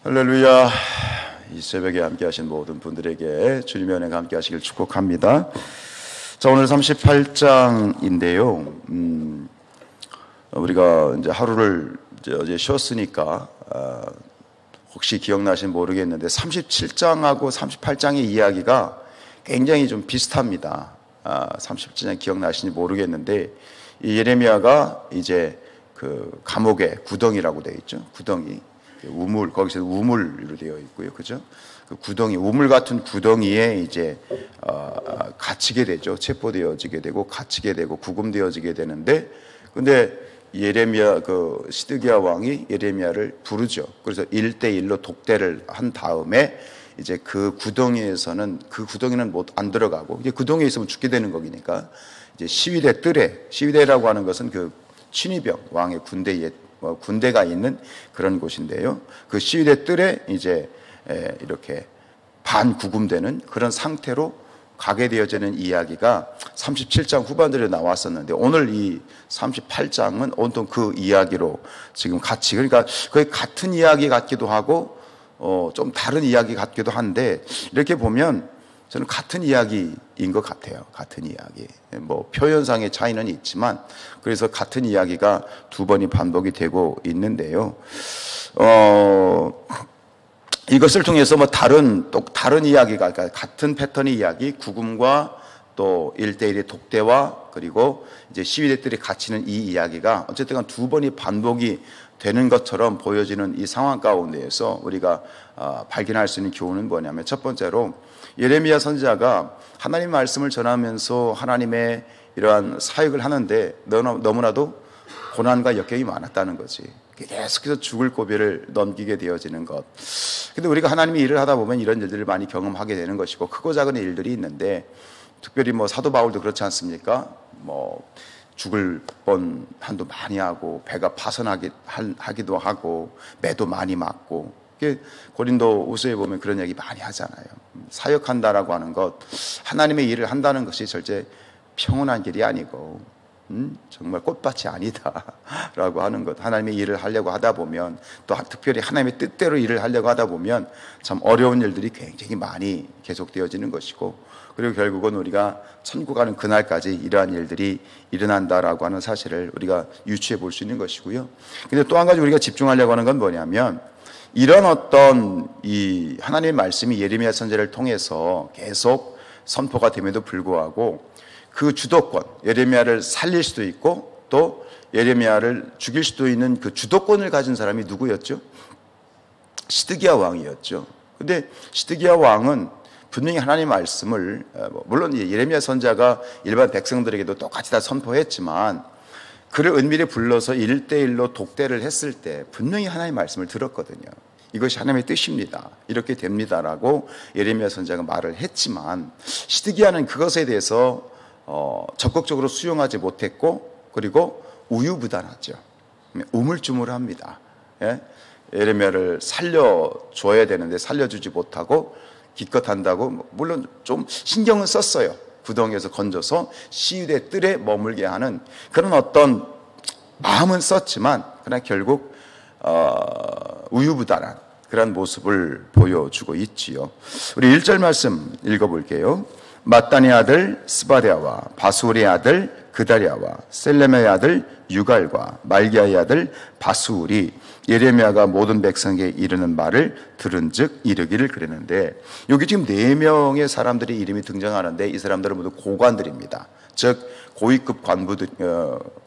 할렐루야. 이 새벽에 함께 하신 모든 분들에게 주님의 은혜가 함께 하시길 축복합니다. 자, 오늘 38장인데요. 우리가 이제 하루를 어제 쉬었으니까 혹시 기억나시는지 모르겠는데 37장하고 38장의 이야기가 굉장히 좀 비슷합니다. 37장 기억나시는지 모르겠는데 이 예레미야가 이제 그 감옥의 구덩이라고 되어 있죠. 구덩이. 우물, 거기서 우물로 되어 있고요. 그죠? 그 구덩이, 우물 같은 구덩이에 이제, 갇히게 되죠. 체포되어지게 되고, 갇히게 되고, 구금되어지게 되는데, 근데 예레미야, 그 시드기야 왕이 예레미야를 부르죠. 그래서 1대1로 독대를 한 다음에 이제 그 구덩이에서는, 그 구덩이는 안 들어가고, 이제 구덩이에 있으면 죽게 되는 거니까, 이제 시위대 뜰에, 시위대라고 하는 것은 그 친위병, 왕의 군대가 있는 그런 곳인데요. 그 시위대 뜰에 이제 이렇게 반구금되는 그런 상태로 가게 되어지는 이야기가 37장 후반들에 나왔었는데 오늘 이 38장은 온통 그 이야기로 지금 같이, 그러니까 거의 같은 이야기 같기도 하고 좀 다른 이야기 같기도 한데 이렇게 보면 저는 같은 이야기인 것 같아요. 같은 이야기. 뭐 표현상의 차이는 있지만 그래서 같은 이야기가 두 번이 반복이 되고 있는데요. 이것을 통해서 뭐 또 다른 이야기가, 그러니까 같은 패턴의 이야기, 구금과 또 1대1의 독대와 그리고 이제 시위대들이 갇히는 이 이야기가 어쨌든 두 번이 반복이 되는 것처럼 보여지는 이 상황 가운데에서 우리가 발견할 수 있는 교훈은 뭐냐면 첫 번째로 예레미야 선지자가 하나님 말씀을 전하면서 하나님의 이러한 사역을 하는데 너무나도 고난과 역경이 많았다는 거지. 계속해서 죽을 고비를 넘기게 되어지는 것. 근데 우리가 하나님의 일을 하다 보면 이런 일들을 많이 경험하게 되는 것이고 크고 작은 일들이 있는데 특별히 뭐 사도 바울도 그렇지 않습니까? 뭐 죽을 뻔한도 많이 하고 배가 파선하기도 하고 매도 많이 맞고 고린도 후서에 보면 그런 얘기 많이 하잖아요. 사역한다라고 하는 것, 하나님의 일을 한다는 것이 절대 평온한 길이 아니고 정말 꽃밭이 아니다라고 하는 것. 하나님의 일을 하려고 하다 보면 또 특별히 하나님의 뜻대로 일을 하려고 하다 보면 참 어려운 일들이 굉장히 많이 계속되어지는 것이고 그리고 결국은 우리가 천국 가는 그날까지 이러한 일들이 일어난다라고 하는 사실을 우리가 유추해 볼 수 있는 것이고요. 근데 또 한 가지 우리가 집중하려고 하는 건 뭐냐면 이런 어떤 이 하나님의 말씀이 예레미야 선지자를 통해서 계속 선포가 됨에도 불구하고 그 주도권, 예레미야를 살릴 수도 있고 또 예레미야를 죽일 수도 있는 그 주도권을 가진 사람이 누구였죠? 시드기야 왕이었죠. 근데 시드기야 왕은 분명히 하나님의 말씀을 물론 예레미야 선지자가 일반 백성들에게도 똑같이 다 선포했지만 그를 은밀히 불러서 1대1로 독대를 했을 때 분명히 하나님의 말씀을 들었거든요. 이것이 하나님의 뜻입니다. 이렇게 됩니다라고 예레미야 선지자가 말을 했지만 시드기야는 그것에 대해서 적극적으로 수용하지 못했고 그리고 우유부단하죠. 우물쭈물합니다. 예레미야를 살려줘야 되는데 살려주지 못하고 기껏한다고 물론 좀 신경은 썼어요. 구덩이에서 건져서 시위대 뜰에 머물게 하는 그런 어떤 마음은 썼지만 그러나 결국 우유부단한 그런 모습을 보여주고 있지요. 우리 1절 말씀 읽어볼게요. 마따니의 아들 스바랴와 바수울의 아들 그다랴와 셀레메의 아들 유갈과 말기야의 아들 바수울이 예레미야가 모든 백성에게 이르는 말을 들은즉 이르기를 그랬는데 여기 지금 4명의 사람들의 이름이 등장하는데 이 사람들은 모두 고관들입니다. 즉 고위급 관부들,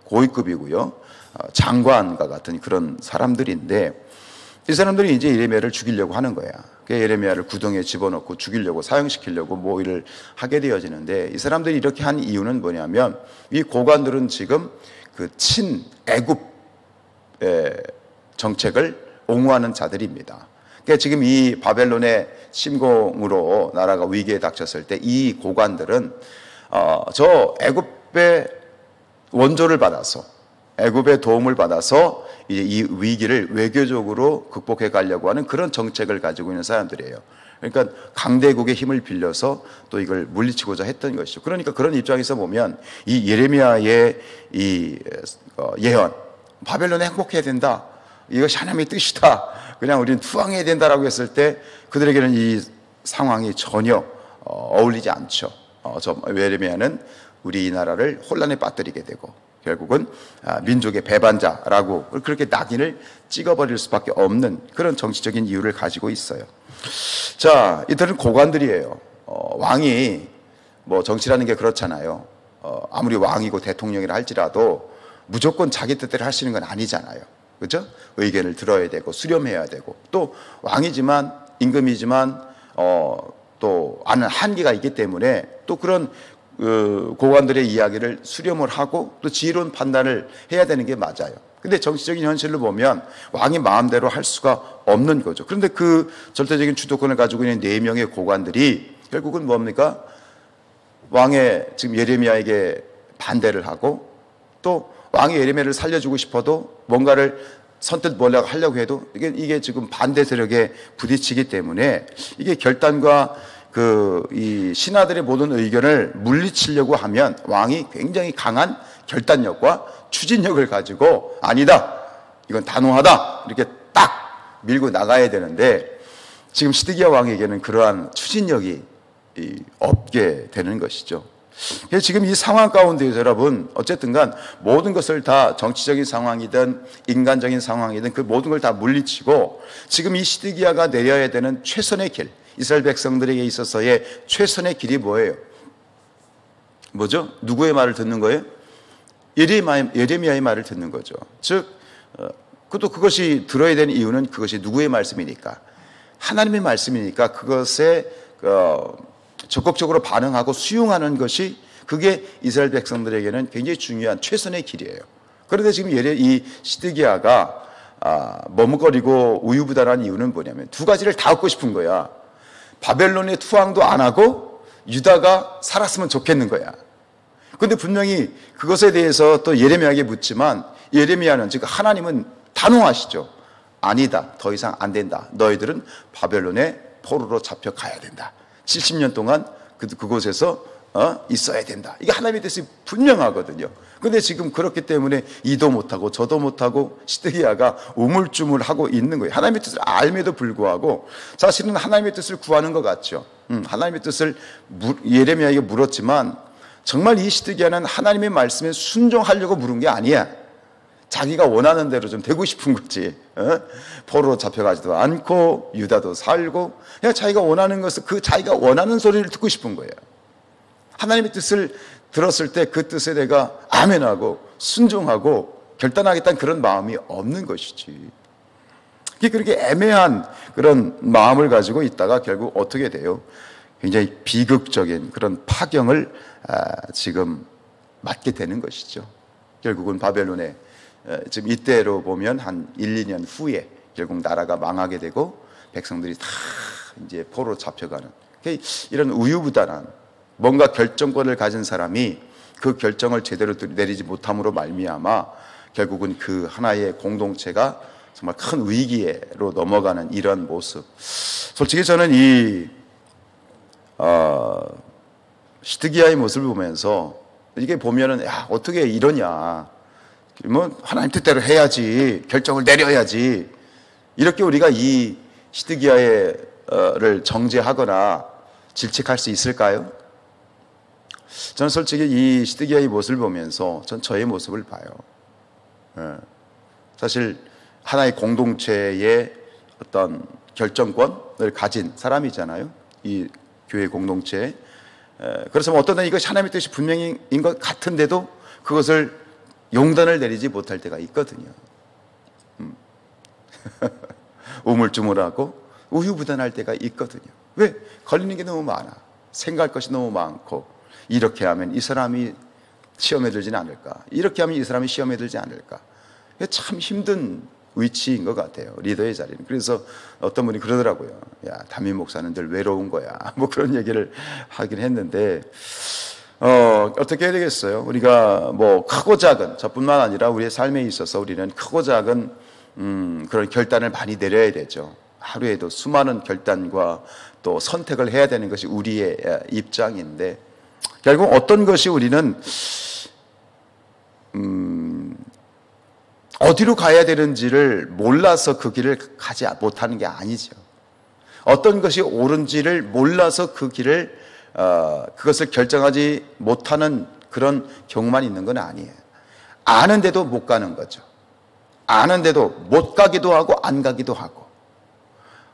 고위급이고요. 장관과 같은 그런 사람들인데 이 사람들이 이제 예레미야를 죽이려고 하는 거야. 예레미야를 구덩이에 집어넣고 죽이려고 사형시키려고 뭐 일을 하게 되어지는데 이 사람들이 이렇게 한 이유는 뭐냐면 이 고관들은 지금 그 친애굽의 정책을 옹호하는 자들입니다. 그러니까 지금 이 바벨론의 침공으로 나라가 위기에 닥쳤을 때 이 고관들은 저 애굽의 원조를 받아서 애굽의 도움을 받아서 이제 이 위기를 외교적으로 극복해 가려고 하는 그런 정책을 가지고 있는 사람들이에요. 그러니까 강대국의 힘을 빌려서 또 이걸 물리치고자 했던 것이죠. 그러니까 그런 입장에서 보면 이 예레미야의 이 예언, 바벨론에 행복해야 된다. 이것이 하나님의 뜻이다. 그냥 우리는 투항해야 된다라고 했을 때 그들에게는 이 상황이 전혀 어울리지 않죠. 예레미야는 우리 이 나라를 혼란에 빠뜨리게 되고 결국은 민족의 배반자라고 그렇게 낙인을 찍어버릴 수밖에 없는 그런 정치적인 이유를 가지고 있어요. 자, 이들은 고관들이에요. 왕이 뭐 정치라는 게 그렇잖아요. 아무리 왕이고 대통령이라 할지라도 무조건 자기 뜻대로 할 수 있는 건 아니잖아요. 그죠? 의견을 들어야 되고 수렴해야 되고 또 왕이지만 임금이지만 또 아는 한계가 있기 때문에 또 그런 고관들의 이야기를 수렴을 하고 또 지혜로운 판단을 해야 되는 게 맞아요. 근데 정치적인 현실로 보면 왕이 마음대로 할 수가 없는 거죠. 그런데 그 절대적인 주도권을 가지고 있는 4명의 고관들이 결국은 뭡니까? 왕의 지금 예레미야에게 반대를 하고 또 왕이 예레미야를 살려주고 싶어도 뭔가를 선뜻 뭐라고 하려고 해도 이게 지금 반대 세력에 부딪히기 때문에 이게 결단과 이 신하들의 모든 의견을 물리치려고 하면 왕이 굉장히 강한 결단력과 추진력을 가지고 아니다, 이건 단호하다 이렇게 딱 밀고 나가야 되는데 지금 시드기야 왕에게는 그러한 추진력이 없게 되는 것이죠. 그래서 지금 이 상황 가운데에서 여러분 어쨌든 간 모든 것을 다 정치적인 상황이든 인간적인 상황이든 그 모든 걸 다 물리치고 지금 이 시드기야가 내려야 되는 최선의 길, 이스라엘 백성들에게 있어서의 최선의 길이 뭐예요? 뭐죠? 누구의 말을 듣는 거예요? 예레미야의 말을 듣는 거죠. 즉 그것이 들어야 되는 이유는 그것이 누구의 말씀이니까? 하나님의 말씀이니까 그것에 적극적으로 반응하고 수용하는 것이 그게 이스라엘 백성들에게는 굉장히 중요한 최선의 길이에요. 그런데 지금 이 시드기야가 머뭇거리고 우유부단한 이유는 뭐냐면 두 가지를 다 얻고 싶은 거야. 바벨론의 투항도 안 하고 유다가 살았으면 좋겠는 거야. 그런데 분명히 그것에 대해서 또 예레미야에게 묻지만 예레미야는 즉 하나님은 단호하시죠. 아니다, 더 이상 안 된다. 너희들은 바벨론의 포로로 잡혀가야 된다. 70년 동안 그곳에서 있어야 된다. 이게 하나님의 뜻이 분명하거든요. 그런데 지금 그렇기 때문에 이도 못하고 저도 못하고 시드기야가 우물쭈물하고 있는 거예요. 하나님의 뜻을 알면도 불구하고 사실은 하나님의 뜻을 구하는 것 같죠. 하나님의 뜻을 예레미야에게 물었지만 정말 이 시드기야는 하나님의 말씀에 순종하려고 물은 게 아니야. 자기가 원하는 대로 좀 되고 싶은 거지. 포로로 잡혀가지도 않고 유다도 살고 그냥 자기가 원하는 것을 자기가 원하는 소리를 듣고 싶은 거예요. 하나님의 뜻을 들었을 때 그 뜻에 내가 아멘하고 순종하고 결단하겠다는 그런 마음이 없는 것이지. 그렇게 애매한 그런 마음을 가지고 있다가 결국 어떻게 돼요? 굉장히 비극적인 그런 파경을 지금 맞게 되는 것이죠. 결국은 바벨론에 지금 이때로 보면 한 1, 2년 후에 결국 나라가 망하게 되고 백성들이 다 이제 포로로 잡혀가는 이런 우유부단한 뭔가 결정권을 가진 사람이 그 결정을 제대로 내리지 못함으로 말미암아 결국은 그 하나의 공동체가 정말 큰 위기로 넘어가는 이런 모습. 솔직히 저는 이 시드기야의 모습을 보면서 이게 보면은 야 어떻게 이러냐. 뭐 하나님 뜻대로 해야지, 결정을 내려야지. 이렇게 우리가 이 시드기야를 정죄하거나 질책할 수 있을까요? 저는 솔직히 이 시드기야의 모습을 보면서 전 저의 모습을 봐요. 사실 하나의 공동체의 어떤 결정권을 가진 사람이잖아요. 이 교회 공동체. 그래서 어떤 때는 이것이 하나님의 뜻이 분명인 것 같은데도 그것을 용단을 내리지 못할 때가 있거든요. 우물쭈물하고 우유부단할 때가 있거든요. 왜? 걸리는 게 너무 많아. 생각할 것이 너무 많고 이렇게 하면 이 사람이 시험에 들지는 않을까? 이렇게 하면 이 사람이 시험에 들지 않을까? 참 힘든 위치인 것 같아요. 리더의 자리는. 그래서 어떤 분이 그러더라고요. 야, 담임 목사는 늘 외로운 거야. 뭐 그런 얘기를 하긴 했는데 어떻게 해야 되겠어요? 우리가 뭐 크고 작은 저뿐만 아니라 우리의 삶에 있어서 우리는 크고 작은 그런 결단을 많이 내려야 되죠. 하루에도 수많은 결단과 또 선택을 해야 되는 것이 우리의 입장인데 결국 어떤 것이 우리는 어디로 가야 되는지를 몰라서 그 길을 가지 못하는 게 아니죠. 어떤 것이 옳은지를 몰라서 그 길을 그것을 결정하지 못하는 그런 경우만 있는 건 아니에요. 아는데도 못 가는 거죠. 아는데도 못 가기도 하고 안 가기도 하고,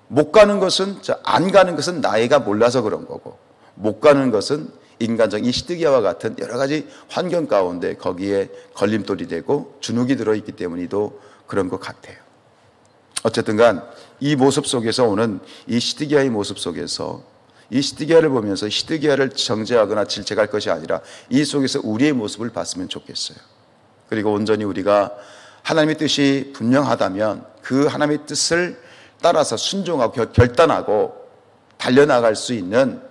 못 가는 것은, 안 가는 것은 나이가 몰라서 그런 거고, 못 가는 것은 인간적 이 시드기야와 같은 여러 가지 환경 가운데 거기에 걸림돌이 되고 주눅이 들어있기 때문이도 그런 것 같아요. 어쨌든 간 이 모습 속에서 오는 이 시드기야의 모습 속에서 이 시드기야를 보면서 시드기야를 정죄하거나 질책할 것이 아니라 이 속에서 우리의 모습을 봤으면 좋겠어요. 그리고 온전히 우리가 하나님의 뜻이 분명하다면 그 하나님의 뜻을 따라서 순종하고 결단하고 달려나갈 수 있는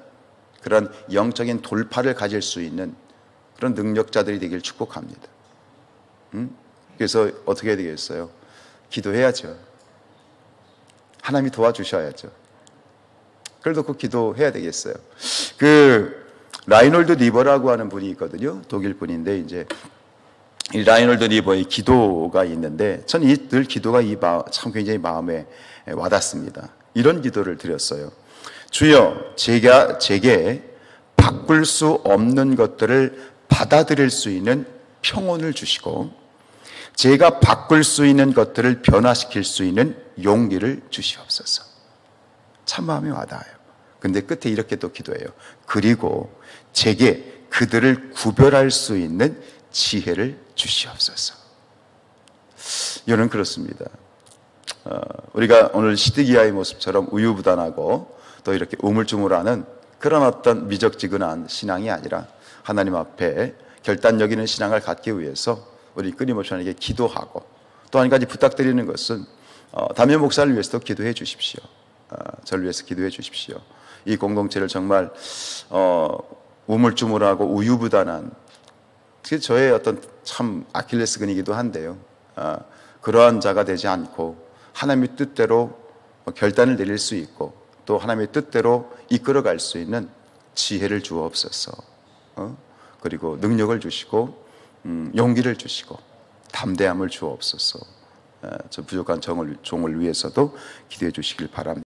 그런 영적인 돌파를 가질 수 있는 그런 능력자들이 되길 축복합니다. 그래서 어떻게 해야 되겠어요? 기도해야죠. 하나님이 도와주셔야죠. 그래도 그 기도해야 되겠어요. 그 라이놀드 리버라고 하는 분이 있거든요. 독일 분인데 이제 이 라이놀드 리버의 기도가 있는데 전 늘 기도가 참 굉장히 마음에 와닿습니다. 이런 기도를 드렸어요. 주여, 제게 바꿀 수 없는 것들을 받아들일 수 있는 평온을 주시고 제가 바꿀 수 있는 것들을 변화시킬 수 있는 용기를 주시옵소서. 참 마음이 와닿아요. 근데 끝에 이렇게 또 기도해요. 그리고 제게 그들을 구별할 수 있는 지혜를 주시옵소서. 이는 그렇습니다. 우리가 오늘 시드기야의 모습처럼 우유부단하고 또 이렇게 우물쭈물하는 그런 어떤 미적지근한 신앙이 아니라 하나님 앞에 결단력 있는 신앙을 갖기 위해서 우리 끊임없이 하나님께 기도하고, 또 한 가지 부탁드리는 것은 담임 목사를 위해서도 기도해 주십시오. 저를 위해서 기도해 주십시오. 이 공동체를 정말 우물쭈물하고 우유부단한, 그게 저의 어떤 참 아킬레스건이기도 한데요. 그러한 자가 되지 않고 하나님의 뜻대로 결단을 내릴 수 있고 또 하나님의 뜻대로 이끌어갈 수 있는 지혜를 주옵소서. 그리고 능력을 주시고 용기를 주시고 담대함을 주옵소서. 저 부족한 종을 위해서도 기도해 주시길 바랍니다.